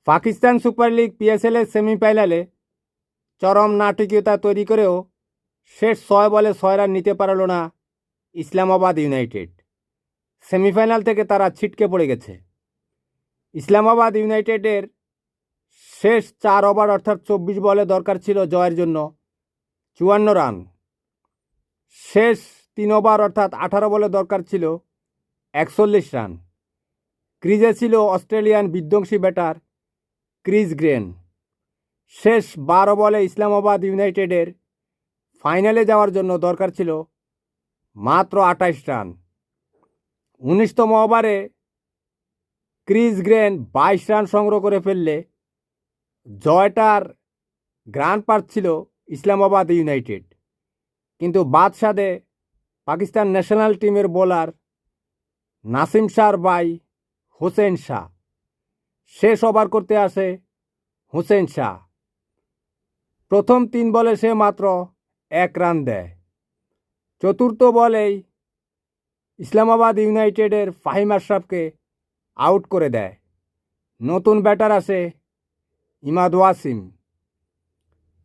Pakistan super league পিএসএলের সেমিফাইনালে চরম নাটকীয়তা তৈরি করেও শেষ 6 বলে 6 রান নিতে পারল না ইসলামাবাদ ইউনাইটেড। সেমিফাইনাল থেকে তারা ছিটকে পড়ে গেছে। ইসলামাবাদ ইউনাইটেডের শেষ 4 ওভার অর্থাৎ 24 বলে দরকার ছিল জয়ের জন্য 54 রান। শেষ 3 ওভার অর্থাৎ 18 বলে দরকার ছিল 41 রান। ক্রিজে ছিল অস্ট্রেলিয়ান বিধ্বংসী ব্যাটার ক্রিস গ্রেন। শেষ 12 বলে ইসলামাবাদ ইউনাইটেডের ফাইনালে যাওয়ার জন্য দরকার ছিল মাত্র 28 রান। 19তম ওভারে ক্রিস গ্রেন 22 রান সংগ্রহ করে ফেললে জয়টার গ্রান্ট পাচ্ছিল ইসলামাবাদ ইউনাইটেড। কিন্তু বাদশাদে পাকিস্তান ন্যাশনাল টিমের বোলার নাসিম শাহর ভাই হোসেন শাহ শেষ ওভার করতে আসে। হোসেন শাহ প্রথম 3 বলে সে মাত্র 1 রান দেয়। চতুর্থ বলেই ইসলামাবাদ ইউনাইটেডের ফাহিম আশরাফকে আউট করে দেয়। নতুন ব্যাটার আসে ইমাদ ওয়াসিম।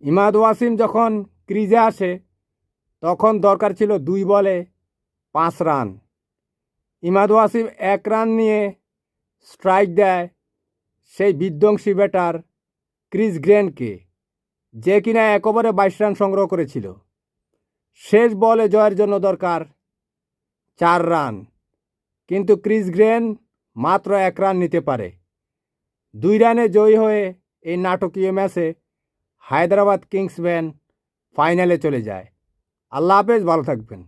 ইমাদ ওয়াসিম যখন ক্রিজে আসে তখন দরকার ছিল 2 বলে 5 রান। ইমাদ ওয়াসিম 1 রান নিয়ে স্ট্রাইক দেয় সেই বিধ্বংসী ব্যাটার ক্রিস গ্রেনকে, যে কিনা 1 ওভারে 22 রান সংগ্রহ করেছিল। শেষ বলে জয়ের জন্য দরকার 4 রান, কিন্তু ক্রিস গ্রেন মাত্র 1 রান নিতে পারে। 2 রানে জয়ী হয়ে এই নাটকীয় ম্যাচে হায়দ্রাবাদ কিংসম্যান ফাইনালে চলে যায়। আল্লাহ হাফেজ, ভালো থাকবেন।